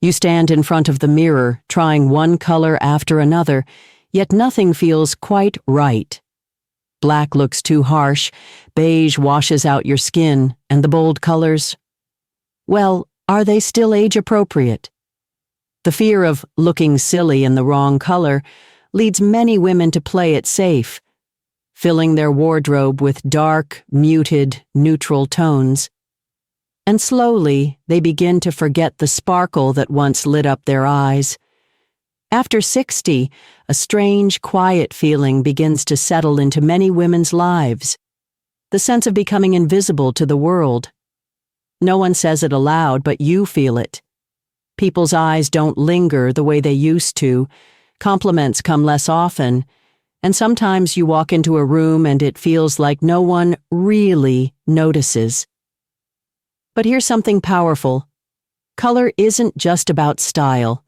You stand in front of the mirror, trying one color after another, yet nothing feels quite right. Black looks too harsh, beige washes out your skin, and the bold colors, well, are they still age-appropriate? The fear of looking silly in the wrong color leads many women to play it safe, filling their wardrobe with dark, muted, neutral tones. And slowly, they begin to forget the sparkle that once lit up their eyes. After 60, a strange, quiet feeling begins to settle into many women's lives. The sense of becoming invisible to the world. No one says it aloud, but you feel it. People's eyes don't linger the way they used to, compliments come less often, and sometimes you walk into a room and it feels like no one really notices. But here's something powerful. Color isn't just about style.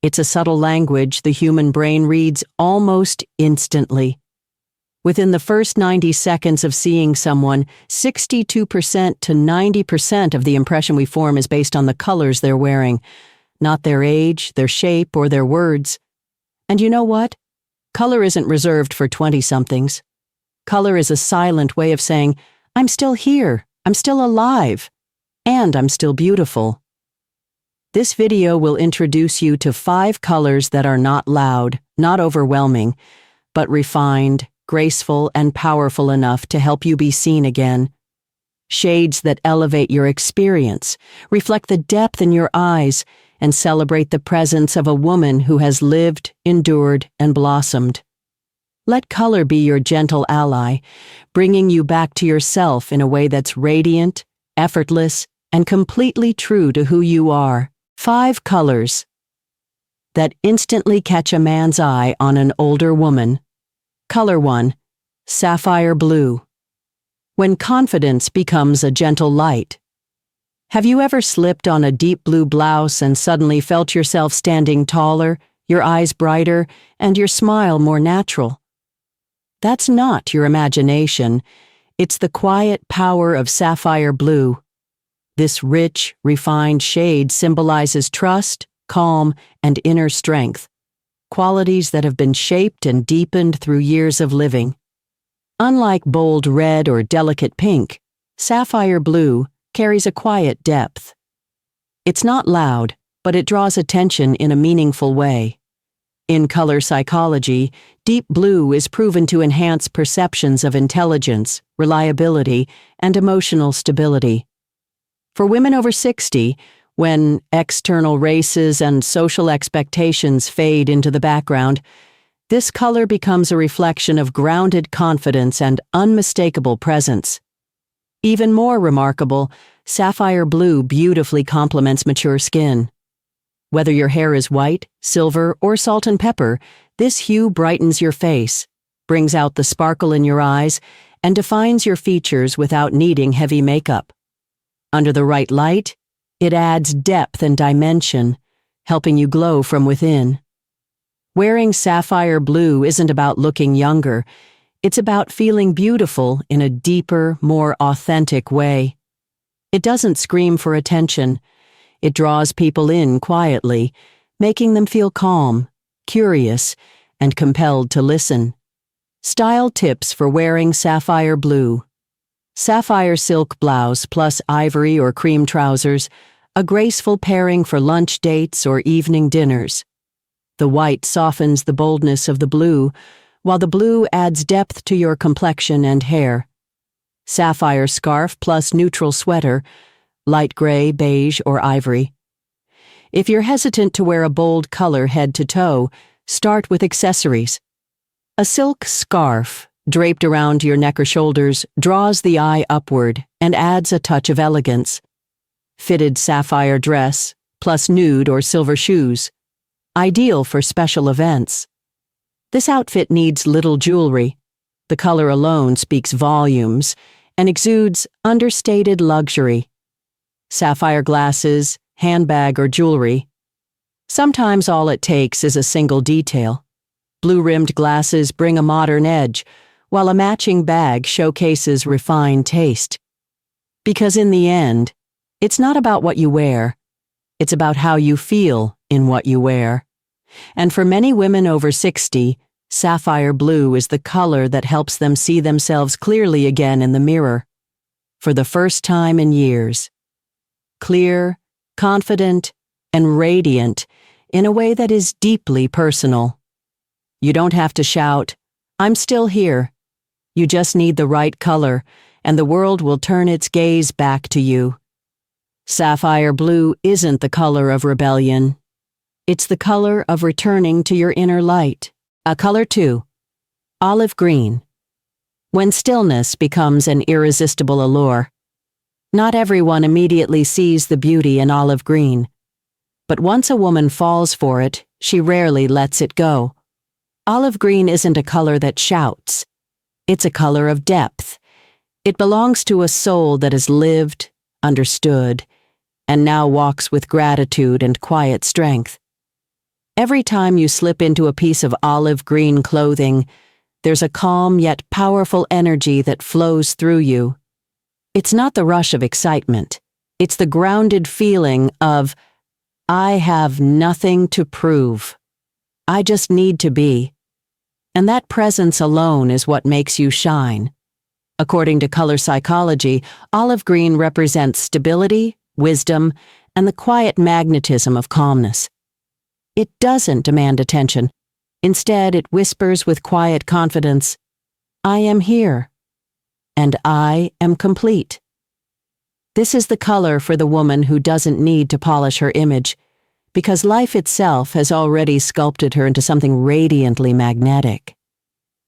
It's a subtle language the human brain reads almost instantly. Within the first 90 seconds of seeing someone, 62% to 90% of the impression we form is based on the colors they're wearing, not their age, their shape, or their words. And you know what? Color isn't reserved for 20-somethings. Color is a silent way of saying, I'm still here, I'm still alive, and I'm still beautiful. This video will introduce you to 5 colors that are not loud, not overwhelming, but refined, graceful, and powerful enough to help you be seen again. Shades that elevate your experience, reflect the depth in your eyes, and celebrate the presence of a woman who has lived, endured, and blossomed. Let color be your gentle ally, bringing you back to yourself in a way that's radiant, effortless, and completely true to who you are. 5 colors that instantly catch a man's eye on an older woman. Color 1, sapphire blue. When confidence becomes a gentle light. Have you ever slipped on a deep blue blouse and suddenly felt yourself standing taller, your eyes brighter, and your smile more natural? That's not your imagination. It's the quiet power of sapphire blue. This rich, refined shade symbolizes trust, calm, and inner strength, qualities that have been shaped and deepened through years of living. Unlike bold red or delicate pink, sapphire blue carries a quiet depth. It's not loud, but it draws attention in a meaningful way. In color psychology, deep blue is proven to enhance perceptions of intelligence, reliability, and emotional stability. For women over 60, when external races and social expectations fade into the background, this color becomes a reflection of grounded confidence and unmistakable presence. Even more remarkable, sapphire blue beautifully complements mature skin. Whether your hair is white, silver, or salt and pepper, this hue brightens your face, brings out the sparkle in your eyes, and defines your features without needing heavy makeup. Under the right light, it adds depth and dimension, helping you glow from within. Wearing sapphire blue isn't about looking younger. It's about feeling beautiful in a deeper, more authentic way. It doesn't scream for attention. It draws people in quietly, making them feel calm, curious, and compelled to listen. Style tips for wearing sapphire blue. Sapphire silk blouse plus ivory or cream trousers, a graceful pairing for lunch dates or evening dinners. The white softens the boldness of the blue, while the blue adds depth to your complexion and hair. Sapphire scarf plus neutral sweater, light gray, beige, or ivory. If you're hesitant to wear a bold color head to toe, start with accessories. A silk scarf, draped around your neck or shoulders, draws the eye upward and adds a touch of elegance. Fitted sapphire dress, plus nude or silver shoes. Ideal for special events. This outfit needs little jewelry. The color alone speaks volumes and exudes understated luxury. Sapphire glasses, handbag, or jewelry. Sometimes all it takes is a single detail. Blue-rimmed glasses bring a modern edge, while a matching bag showcases refined taste. Because in the end, it's not about what you wear, It's about how you feel in what you wear. And for many women over 60, sapphire blue is the color that helps them see themselves clearly again in the mirror. For the first time in years. Clear, confident, and radiant in a way that is deeply personal. You don't have to shout, "I'm still here." You just need the right color, and the world will turn its gaze back to you. Sapphire blue isn't the color of rebellion. It's the color of returning to your inner light. Color 2. Olive green. When stillness becomes an irresistible allure. Not everyone immediately sees the beauty in olive green. But once a woman falls for it, she rarely lets it go. Olive green isn't a color that shouts. It's a color of depth. It belongs to a soul that has lived, understood, and now walks with gratitude and quiet strength. Every time you slip into a piece of olive green clothing, there's a calm yet powerful energy that flows through you. It's not the rush of excitement. It's the grounded feeling of, I have nothing to prove. I just need to be. And that presence alone is what makes you shine. According to color psychology, olive green represents stability, wisdom, and the quiet magnetism of calmness. It doesn't demand attention. Instead, it whispers with quiet confidence, I am here, and I am complete. This is the color for the woman who doesn't need to polish her image, because life itself has already sculpted her into something radiantly magnetic.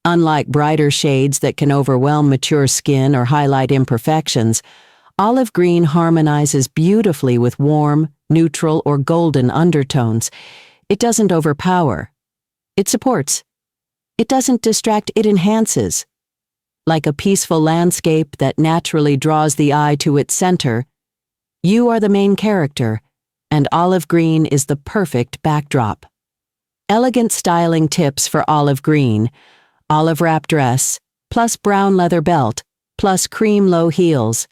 Unlike brighter shades that can overwhelm mature skin or highlight imperfections, olive green harmonizes beautifully with warm, neutral, or golden undertones. It doesn't overpower. It supports. It doesn't distract, it enhances. Like a peaceful landscape that naturally draws the eye to its center, you are the main character, and olive green is the perfect backdrop. Elegant styling tips for olive green: olive wrap dress, plus brown leather belt, plus cream low heels.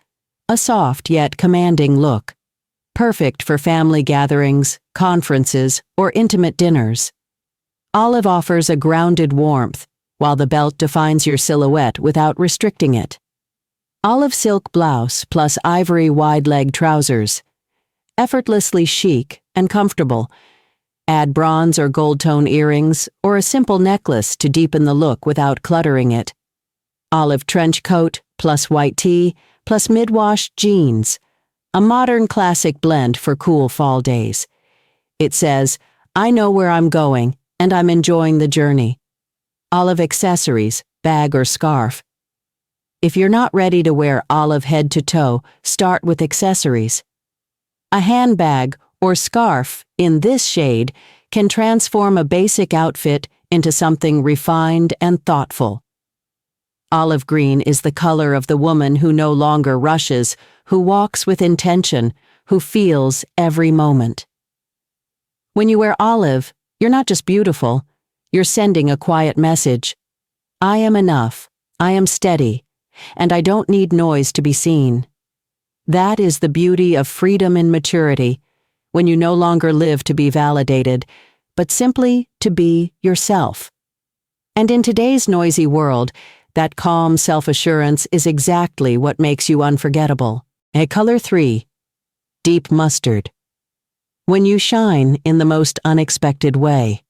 A soft yet commanding look. Perfect for family gatherings, conferences, or intimate dinners. Olive offers a grounded warmth, while the belt defines your silhouette without restricting it. Olive silk blouse plus ivory wide-leg trousers. Effortlessly chic and comfortable. Add bronze or gold tone earrings or a simple necklace to deepen the look without cluttering it. Olive trench coat plus white tee plus mid-wash jeans. A modern classic blend for cool fall days. It says, I know where I'm going, and I'm enjoying the journey. Olive accessories, bag or scarf. If you're not ready to wear olive head to toe, start with accessories. A handbag or scarf in this shade can transform a basic outfit into something refined and thoughtful. Olive green is the color of the woman who no longer rushes, who walks with intention, who feels every moment. When you wear olive, you're not just beautiful, you're sending a quiet message. I am enough, I am steady, and I don't need noise to be seen. That is the beauty of freedom and maturity, when you no longer live to be validated, but simply to be yourself. And in today's noisy world, that calm self-assurance is exactly what makes you unforgettable. Color 3. Deep mustard. When you shine in the most unexpected way.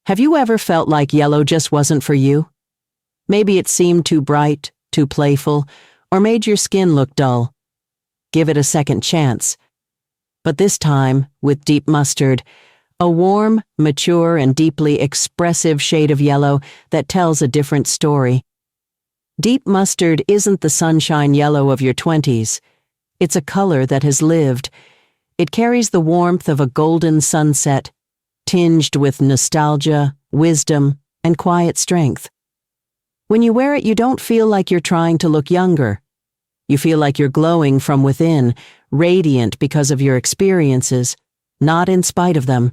Have you ever felt like yellow just wasn't for you? Maybe it seemed too bright, too playful, or made your skin look dull. Give it a second chance. But this time, with deep mustard, a warm, mature, and deeply expressive shade of yellow that tells a different story. Deep mustard isn't the sunshine yellow of your 20s. It's a color that has lived. It carries the warmth of a golden sunset, tinged with nostalgia, wisdom, and quiet strength. When you wear it, you don't feel like you're trying to look younger. You feel like you're glowing from within, radiant because of your experiences, not in spite of them.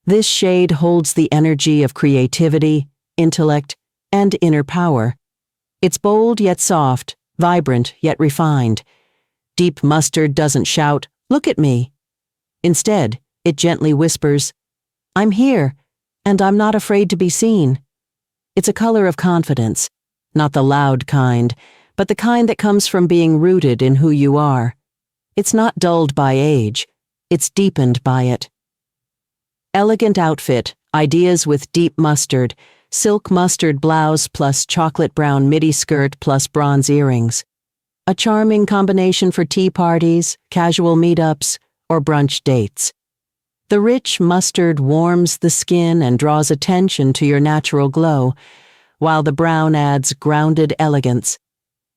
This shade holds the energy of creativity, intellect, and inner power. It's bold yet soft, vibrant yet refined. Deep mustard doesn't shout, "Look at me." Instead, it gently whispers, "I'm here, and I'm not afraid to be seen." It's a color of confidence, not the loud kind, but the kind that comes from being rooted in who you are. It's not dulled by age, it's deepened by it. Elegant outfit, ideas with deep mustard, silk mustard blouse plus chocolate brown midi skirt plus bronze earrings. A charming combination for tea parties, casual meetups, or brunch dates. The rich mustard warms the skin and draws attention to your natural glow, while the brown adds grounded elegance.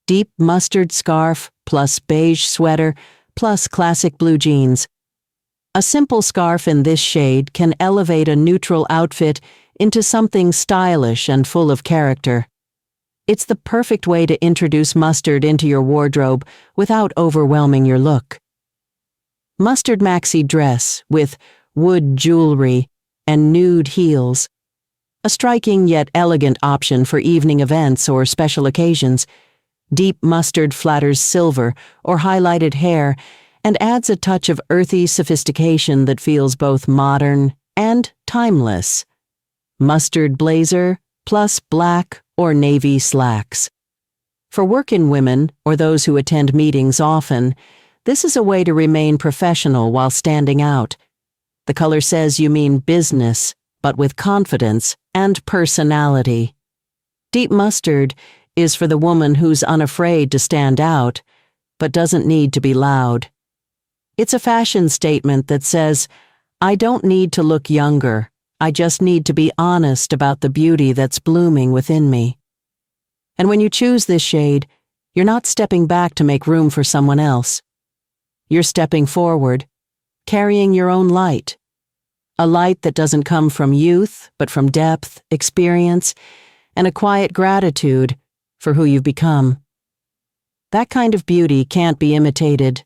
Deep mustard scarf plus beige sweater plus classic blue jeans. A simple scarf in this shade can elevate a neutral outfit into something stylish and full of character. It's the perfect way to introduce mustard into your wardrobe without overwhelming your look. Mustard maxi dress with wood jewelry and nude heels. A striking yet elegant option for evening events or special occasions. Deep mustard flatters silver or highlighted hair and adds a touch of earthy sophistication that feels both modern and timeless. Mustard blazer plus black or navy slacks. For working women or those who attend meetings often, this is a way to remain professional while standing out. The color says you mean business, but with confidence and personality. Deep mustard is for the woman who's unafraid to stand out, but doesn't need to be loud. It's a fashion statement that says, "I don't need to look younger. I just need to be honest about the beauty that's blooming within me." And when you choose this shade, you're not stepping back to make room for someone else. You're stepping forward, carrying your own light. A light that doesn't come from youth, but from depth, experience, and a quiet gratitude for who you've become. That kind of beauty can't be imitated,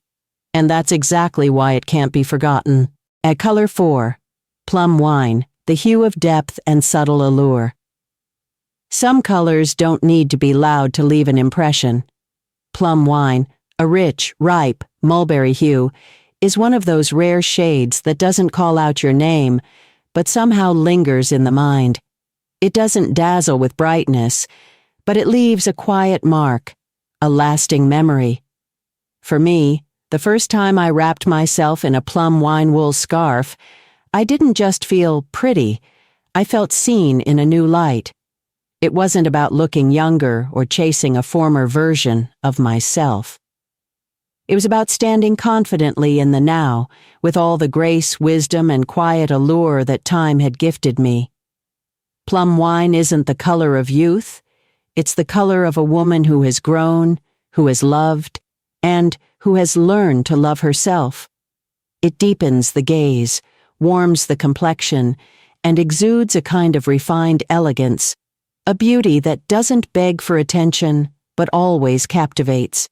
and that's exactly why it can't be forgotten. At color 4, Plum Wine, the hue of depth and subtle allure. Some colors don't need to be loud to leave an impression. Plum Wine, a rich, ripe, mulberry hue, is one of those rare shades that doesn't call out your name, but somehow lingers in the mind. It doesn't dazzle with brightness, but it leaves a quiet mark, a lasting memory. For me, the first time I wrapped myself in a plum wine wool scarf, I didn't just feel pretty, I felt seen in a new light. It wasn't about looking younger or chasing a former version of myself. It was about standing confidently in the now, with all the grace, wisdom, and quiet allure that time had gifted me. Plum wine isn't the color of youth, it's the color of a woman who has grown, who has loved, and who has learned to love herself. It deepens the gaze, warms the complexion, and exudes a kind of refined elegance, a beauty that doesn't beg for attention, but always captivates.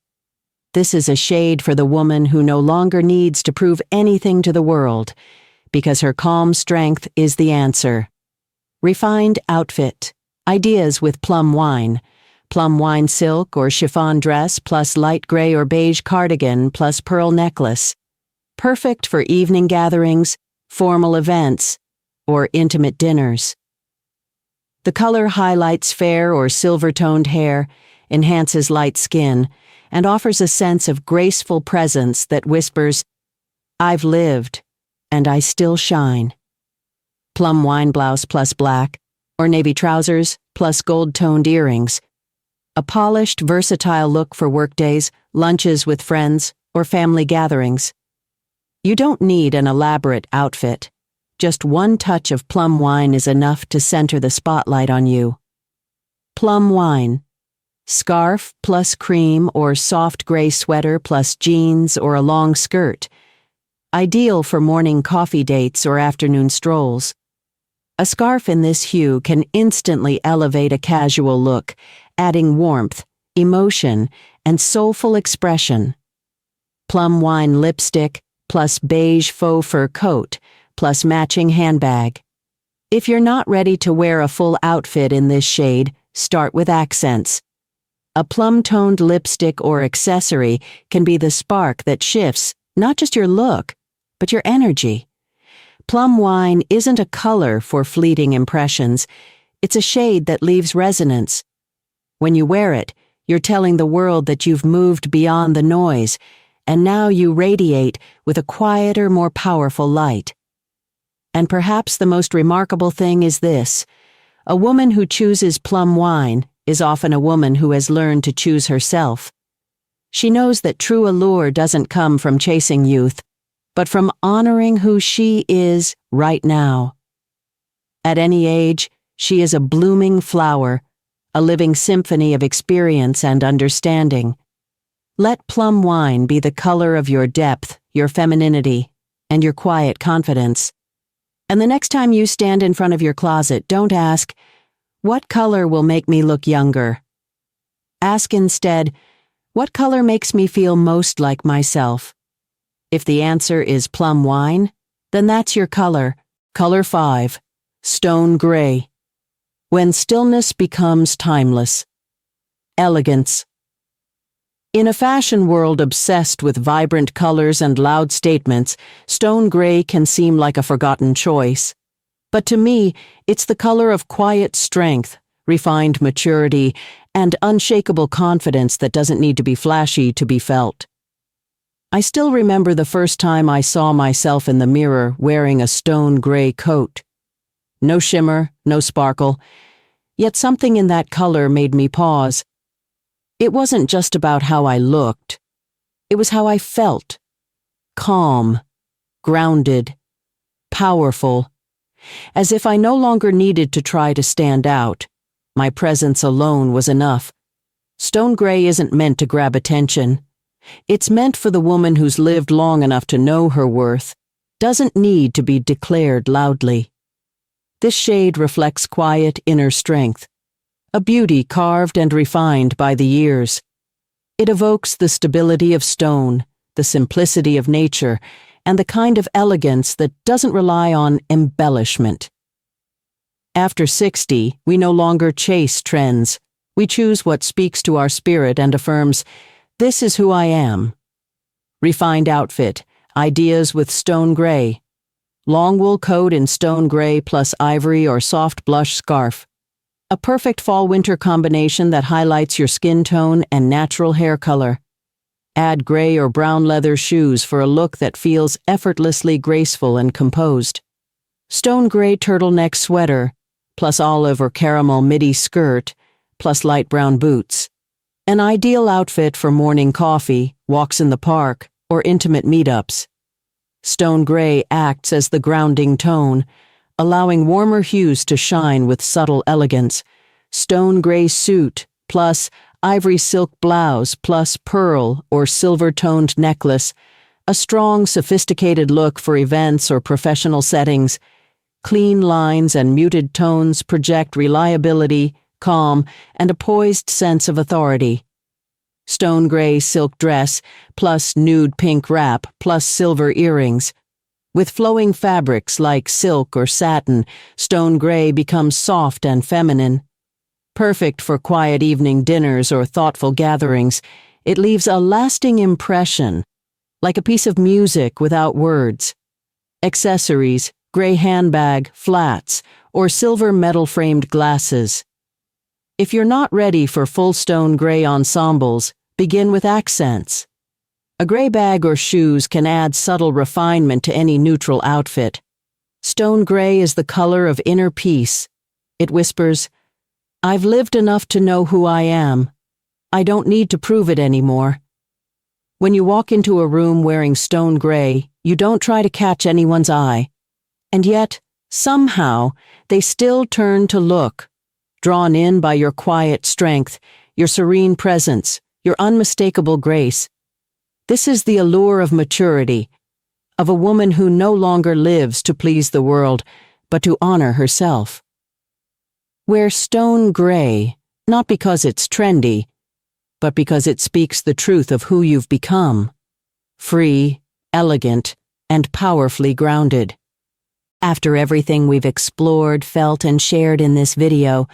This is a shade for the woman who no longer needs to prove anything to the world, because her calm strength is the answer. Refined outfit. Ideas with plum wine silk or chiffon dress plus light gray or beige cardigan plus pearl necklace. Perfect for evening gatherings, formal events, or intimate dinners. The color highlights fair or silver-toned hair, enhances light skin, and offers a sense of graceful presence that whispers, "I've lived, and I still shine." Plum wine blouse plus black, or navy trousers plus gold-toned earrings. A polished, versatile look for workdays, lunches with friends, or family gatherings. You don't need an elaborate outfit. Just one touch of plum wine is enough to center the spotlight on you. Plum wine. Scarf plus cream or soft gray sweater plus jeans or a long skirt. Ideal for morning coffee dates or afternoon strolls. A scarf in this hue can instantly elevate a casual look, adding warmth, emotion, and soulful expression. Plum wine lipstick plus beige faux fur coat plus matching handbag. If you're not ready to wear a full outfit in this shade, start with accents. A plum-toned lipstick or accessory can be the spark that shifts not just your look, but your energy. Plum wine isn't a color for fleeting impressions. It's a shade that leaves resonance. When you wear it, you're telling the world that you've moved beyond the noise, and now you radiate with a quieter, more powerful light. And perhaps the most remarkable thing is this: a woman who chooses plum wine is often a woman who has learned to choose herself. She knows that true allure doesn't come from chasing youth, but from honoring who she is right now. At any age, she is a blooming flower, a living symphony of experience and understanding. Let plum wine be the color of your depth, your femininity, and your quiet confidence. And the next time you stand in front of your closet, don't ask, "What color will make me look younger?" Ask instead, "What color makes me feel most like myself?" If the answer is plum wine, then that's your color. Color 5, stone gray. When stillness becomes timeless. Elegance. In a fashion world obsessed with vibrant colors and loud statements, stone gray can seem like a forgotten choice. But to me, it's the color of quiet strength, refined maturity, and unshakable confidence that doesn't need to be flashy to be felt. I still remember the first time I saw myself in the mirror wearing a stone gray coat. No shimmer, no sparkle, yet something in that color made me pause. It wasn't just about how I looked. It was how I felt. Calm, grounded, powerful, as if I no longer needed to try to stand out. My presence alone was enough. Stone gray isn't meant to grab attention. It's meant for the woman who's lived long enough to know her worth, doesn't need to be declared loudly. This shade reflects quiet inner strength, a beauty carved and refined by the years. It evokes the stability of stone, the simplicity of nature, and the kind of elegance that doesn't rely on embellishment. After 60, we no longer chase trends. We choose what speaks to our spirit and affirms, "This is who I am." Refined outfit, ideas with stone gray. Long wool coat in stone gray plus ivory or soft blush scarf. A perfect fall-winter combination that highlights your skin tone and natural hair color. Add gray or brown leather shoes for a look that feels effortlessly graceful and composed. Stone gray turtleneck sweater, plus olive or caramel midi skirt, plus light brown boots. An ideal outfit for morning coffee, walks in the park, or intimate meetups. Stone gray acts as the grounding tone, allowing warmer hues to shine with subtle elegance. Stone gray suit, plus ivory silk blouse, plus pearl or silver-toned necklace. A strong, sophisticated look for events or professional settings. Clean lines and muted tones project reliability, calm, and a poised sense of authority. Stone gray silk dress, plus nude pink wrap, plus silver earrings. With flowing fabrics like silk or satin, stone gray becomes soft and feminine. Perfect for quiet evening dinners or thoughtful gatherings, it leaves a lasting impression, like a piece of music without words. Accessories, gray handbag, flats, or silver metal-framed glasses. If you're not ready for full stone gray ensembles, begin with accents. A gray bag or shoes can add subtle refinement to any neutral outfit. Stone gray is the color of inner peace. It whispers, "I've lived enough to know who I am. I don't need to prove it anymore." When you walk into a room wearing stone gray, you don't try to catch anyone's eye. And yet, somehow, they still turn to look, drawn in by your quiet strength, your serene presence, your unmistakable grace. This is the allure of maturity, of a woman who no longer lives to please the world, but to honor herself. Wear stone gray, not because it's trendy, but because it speaks the truth of who you've become. Free, elegant, and powerfully grounded. After everything we've explored, felt, and shared in this video,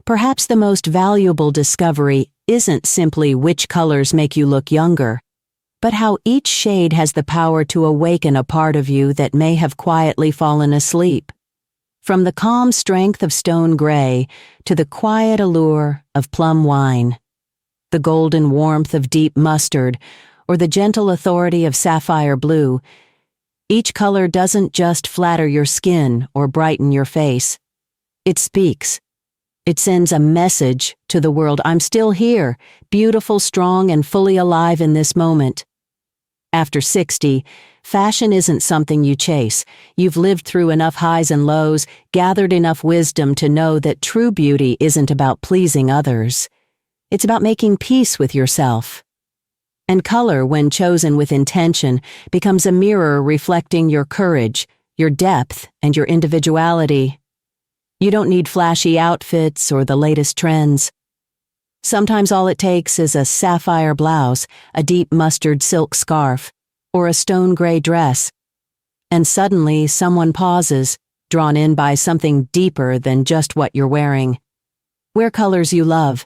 perhaps the most valuable discovery isn't simply which colors make you look younger, but how each shade has the power to awaken a part of you that may have quietly fallen asleep. From the calm strength of stone gray to the quiet allure of plum wine, the golden warmth of deep mustard, or the gentle authority of sapphire blue, each color doesn't just flatter your skin or brighten your face. It speaks. It sends a message to the world. I'm still here, beautiful, strong, and fully alive in this moment. After 60, fashion isn't something you chase. You've lived through enough highs and lows, gathered enough wisdom to know that true beauty isn't about pleasing others. It's about making peace with yourself. And color, when chosen with intention, becomes a mirror reflecting your courage, your depth, and your individuality. You don't need flashy outfits or the latest trends. Sometimes all it takes is a sapphire blouse, a deep mustard silk scarf, or a stone gray dress. And suddenly someone pauses, drawn in by something deeper than just what you're wearing. Wear colors you love.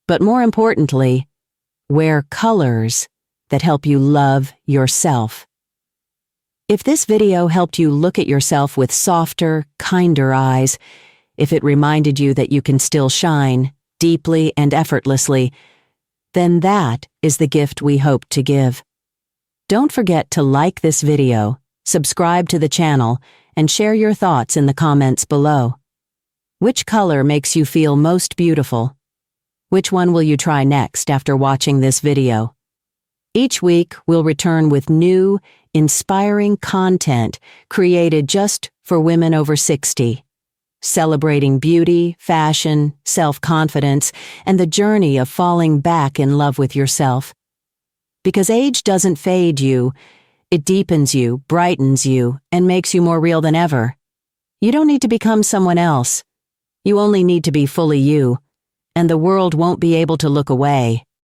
But more importantly, wear colors that help you love yourself. If this video helped you look at yourself with softer, kinder eyes, if it reminded you that you can still shine, deeply and effortlessly, then that is the gift we hope to give. Don't forget to like this video, subscribe to the channel, and share your thoughts in the comments below. Which color makes you feel most beautiful? Which one will you try next after watching this video? Each week, we'll return with new, inspiring content created just for women over 60, celebrating beauty, fashion, self-confidence, and the journey of falling back in love with yourself. Because age doesn't fade you, it deepens you, brightens you, and makes you more real than ever. You don't need to become someone else. You only need to be fully you, and the world won't be able to look away.